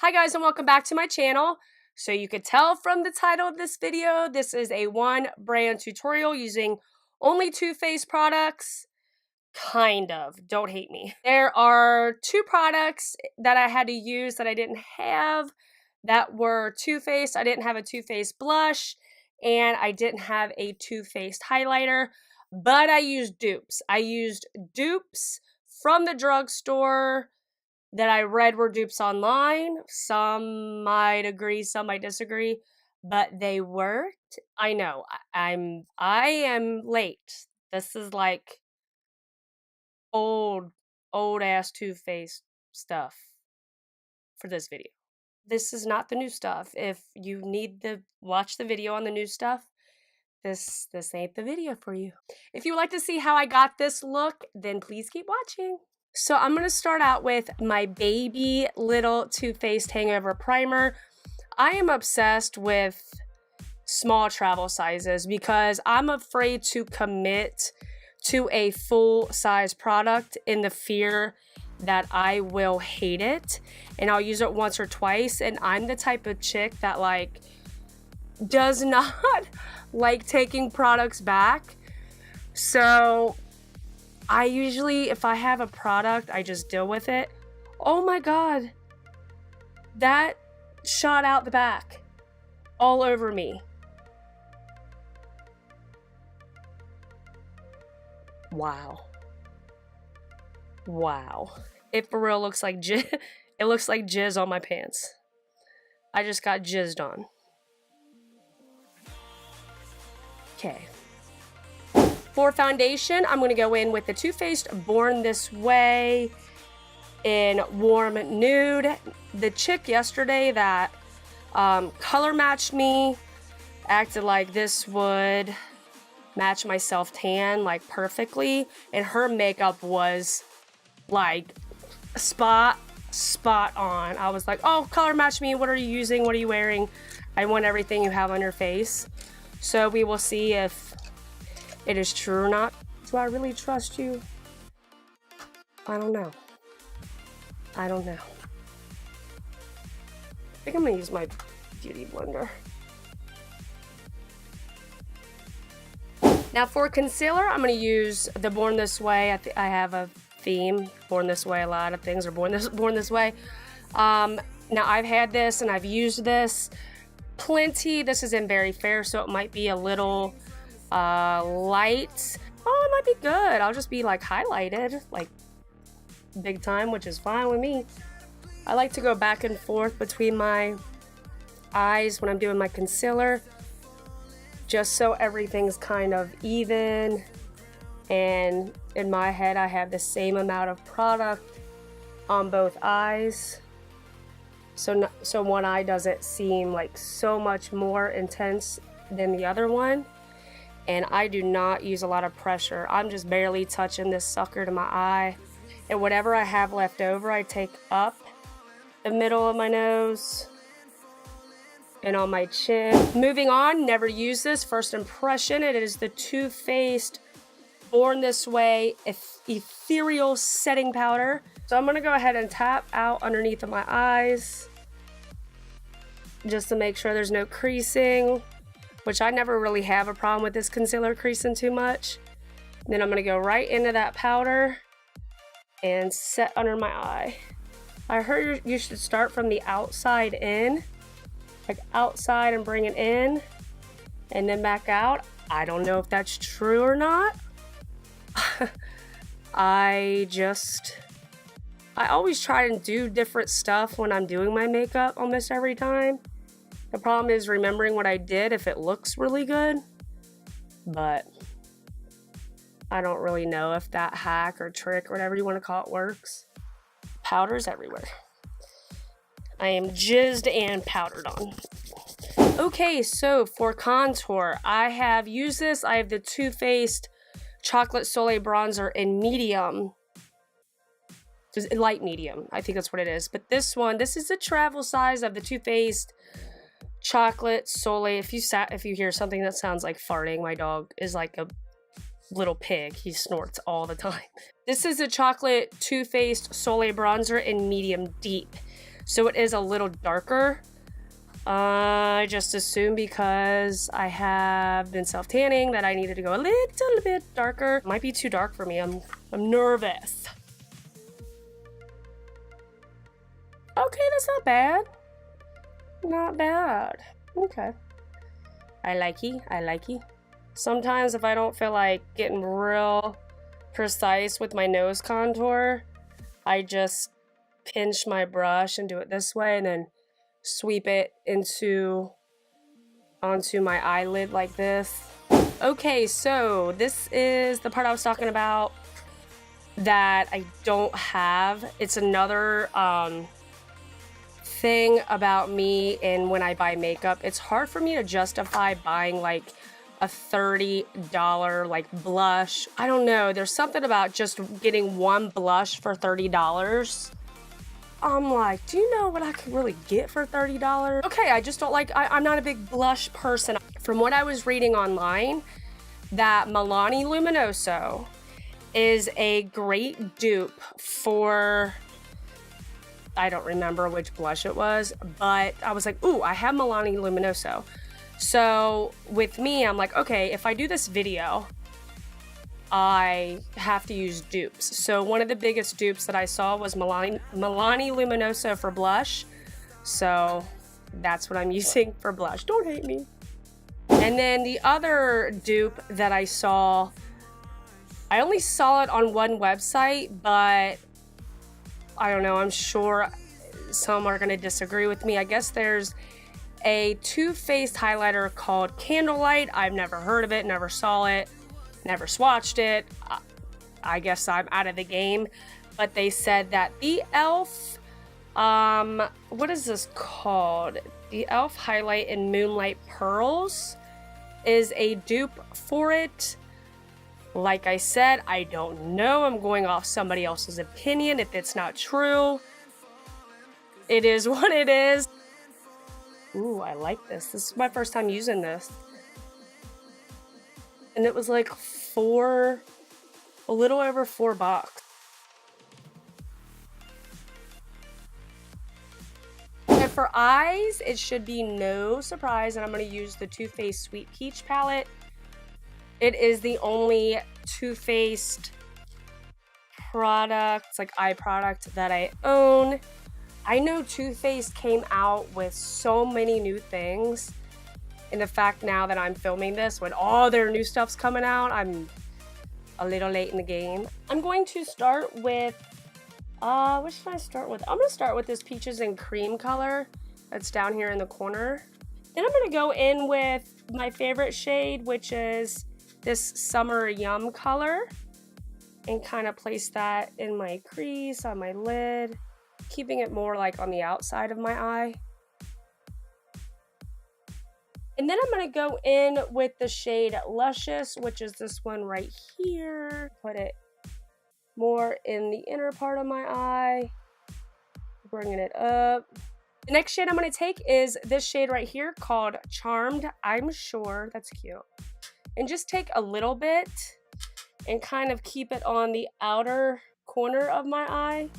Hi guys, and welcome back to my channel. So you could tell from the title of this video, this is a one brand tutorial using only Too Faced products. Kind of, don't hate me. There are two products that I had to use that I didn't have that were Too Faced. I didn't have a Too Faced blush and I didn't have a Too Faced highlighter, but I used dupes. I used dupes from the drugstore that I read were dupes online. Some might agree, some might disagree, but they worked. I know, I am late. This is like old ass Too Faced stuff for this video. This is not the new stuff. If you need to watch the video on the new stuff, this ain't the video for you. If you would like to see how I got this look, then please keep watching. So I'm going to start out with my baby little Too Faced Hangover Primer. I am obsessed with small travel sizes because I'm afraid to commit to a full size product in the fear that I will hate it and I'll use it once or twice. And I'm the type of chick that like does not like taking products back. So I usually, if I have a product, I just deal with it. Oh my God, that shot out the back all over me. Wow. Wow. It for real looks like jizz. It looks like jizz on my pants. I just got jizzed on. Okay. For foundation, I'm going to go in with the Too Faced Born This Way in Warm Nude. The chick yesterday that color matched me acted like this would match my self tan like perfectly, and her makeup was like spot on. I was like, oh, color match me. What are you using? What are you wearing? I want everything you have on your face. So we will see if it is true or not. Do I really trust you? I don't know. I don't know. I think I'm gonna use my beauty blender. Now for concealer, I'm gonna use the Born This Way. I have a theme, Born This Way. A lot of things are born this way. Now I've had this and I've used this plenty. This is in Very Fair, so it might be a little light. Oh, it might be good. I'll just be like highlighted like big time, which is fine with me. I like to go back and forth between my eyes when I'm doing my concealer, just so everything's kind of even, and in my head I have the same amount of product on both eyes, so one eye doesn't seem like so much more intense than the other one. And I do not use a lot of pressure. I'm just barely touching this sucker to my eye. And whatever I have left over, I take up the middle of my nose and on my chin. Moving on, never use this. First impression, it is the Too Faced Born This Way Ethereal Setting Powder. So I'm gonna go ahead and tap out underneath of my eyes just to make sure there's no creasing, which I never really have a problem with this concealer creasing too much. Then I'm gonna go right into that powder and set under my eye. I heard you should start from the outside in, like outside and bring it in, and then back out. I don't know if that's true or not. I always try and do different stuff when I'm doing my makeup almost every time. The problem is remembering what I did if it looks really good, but I don't really know if that hack or trick or whatever you want to call it works. Powder's everywhere. I am jizzed and powdered on. Okay, so for contour, I have used this. I have the Too Faced Chocolate Soleil Bronzer in medium. Just light medium, I think that's what it is. But this one, this is the travel size of the Too Faced Chocolate Soleil. If you hear something that sounds like farting, my dog is like a little pig. He snorts all the time. This is a chocolate Too Faced Soleil Bronzer in medium deep. So it is a little darker. I just assumed because I have been self-tanning that I needed to go a little bit darker. Might be too dark for me. I'm nervous. Okay, that's not bad. Not bad. Okay. I likey. Sometimes if I don't feel like getting real precise with my nose contour, I just pinch my brush and do it this way and then sweep it onto my eyelid like this. Okay, so this is the part I was talking about that I don't have. It's another thing about me, and when I buy makeup, it's hard for me to justify buying like a $30 like blush. I don't know, there's something about just getting one blush for $30. I'm like, do you know what I could really get for $30? Okay, I just don't like, I'm not a big blush person. From what I was reading online, that Milani Luminoso is a great dupe for, I don't remember which blush it was, but I was like, ooh, I have Milani Luminoso. So with me, I'm like, okay, if I do this video, I have to use dupes. So one of the biggest dupes that I saw was Milani Luminoso for blush. So that's what I'm using for blush. Don't hate me. And then the other dupe that I saw, I only saw it on one website, but I don't know, I'm sure some are gonna disagree with me. I guess there's a two-faced highlighter called Candlelight. I've never heard of it, never saw it, never swatched it. I guess I'm out of the game. But they said that E.L.F, what is this called? The E.L.F Highlight in Moonlight Pearls is a dupe for it. Like I said, I don't know. I'm going off somebody else's opinion. If it's not true, it is what it is. Ooh, I like this. This is my first time using this. And it was like a little over $4. And for eyes, it should be no surprise. And I'm going to use the Too Faced Sweet Peach palette. It is the only Too Faced product, like eye product that I own. I know Too Faced came out with so many new things. And the fact now that I'm filming this, when all their new stuff's coming out, I'm a little late in the game. I'm going to start with, what should I start with? I'm gonna start with this Peaches and Cream color that's down here in the corner. Then I'm gonna go in with my favorite shade, which is this Summer Yum color, and kind of place that in my crease on my lid, keeping it more like on the outside of my eye. And then I'm going to go in with the shade Luscious, which is this one right here. Put it more in the inner part of my eye, bringing it up. The next shade I'm going to take is this shade right here called Charmed. I'm sure that's cute. And just take a little bit and kind of keep it on the outer corner of my eye.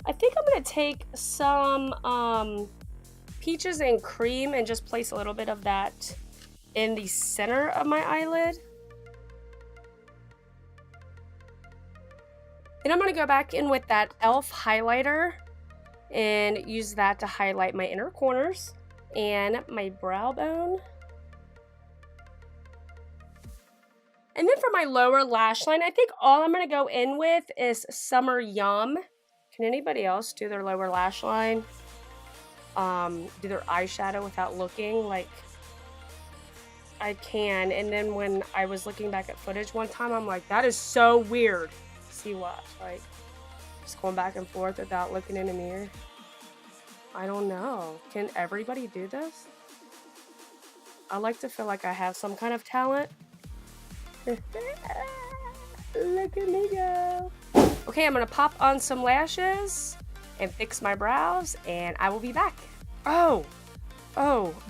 I think I'm going to take some Peaches and Cream and just place a little bit of that in the center of my eyelid. Then I'm going to go back in with that E.L.F highlighter and use that to highlight my inner corners and my brow bone. And then for my lower lash line, I think all I'm going to go in with is Summer Yum. Can anybody else do their lower lash line? Do their eyeshadow without looking? Like, I can. And then when I was looking back at footage one time, I'm like, that is so weird. See, watch, like, just going back and forth without looking in a mirror. I don't know. Can everybody do this? I like to feel like I have some kind of talent. Look at me go. Okay, I'm gonna pop on some lashes and fix my brows, and I will be back. Oh,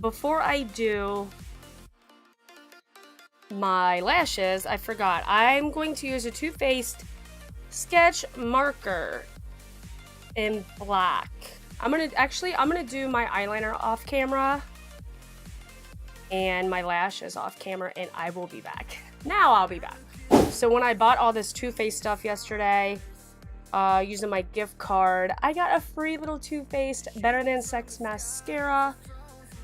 before I do, my lashes, I forgot. I'm going to use a Too Faced sketch marker in black. I'm gonna do my eyeliner off camera and my lashes off camera, and I will be back. Now I'll be back. So when I bought all this Too Faced stuff yesterday, using my gift card, I got a free little Too Faced Better Than Sex mascara.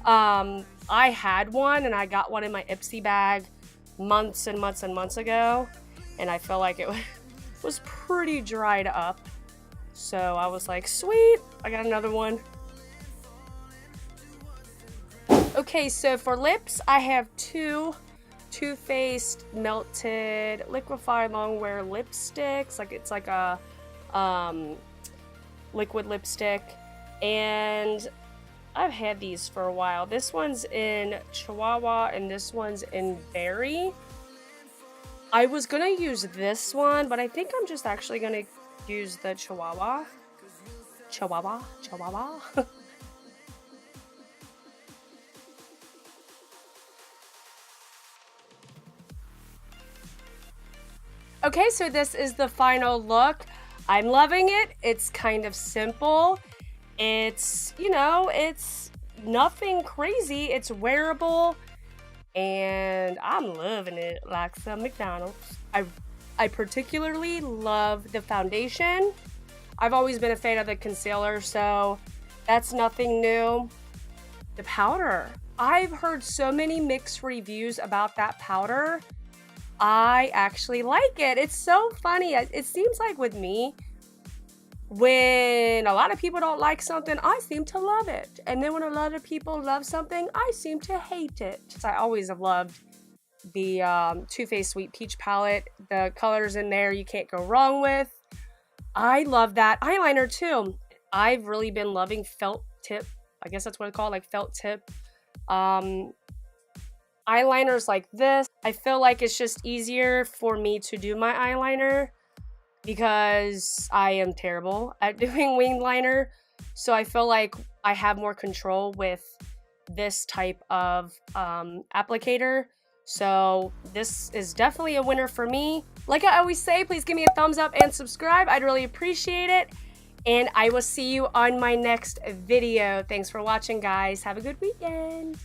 I had one, and I got one in my Ipsy bag months and months and months ago, and I felt like it was pretty dried up. So I was like, sweet, I got another one. Okay, so for lips, I have two Too Faced Melted Liquefied Longwear lipsticks. It's like a liquid lipstick, and I've had these for a while. This one's in Chihuahua and this one's in Berry. I was gonna use this one, but I think I'm just actually gonna use the Chihuahua. Chihuahua. Okay, so this is the final look. I'm loving it. It's kind of simple. It's, you know, it's nothing crazy. It's wearable, and I'm loving it like some McDonald's. I particularly love the foundation. I've always been a fan of the concealer, so that's nothing new. The powder. I've heard so many mixed reviews about that powder. I actually like it. It's so funny. It seems like with me, when a lot of people don't like something, I seem to love it. And then when a lot of people love something, I seem to hate it. I always have loved the Too Faced Sweet Peach palette. The colors in there you can't go wrong with. I love that eyeliner too. I've really been loving felt tip. I guess that's what it's called, like felt tip. Eyeliners like this. I feel like it's just easier for me to do my eyeliner because I am terrible at doing winged liner. So I feel like I have more control with this type of applicator. So this is definitely a winner for me. Like I always say, please give me a thumbs up and subscribe. I'd really appreciate it. And I will see you on my next video. Thanks for watching, guys. Have a good weekend.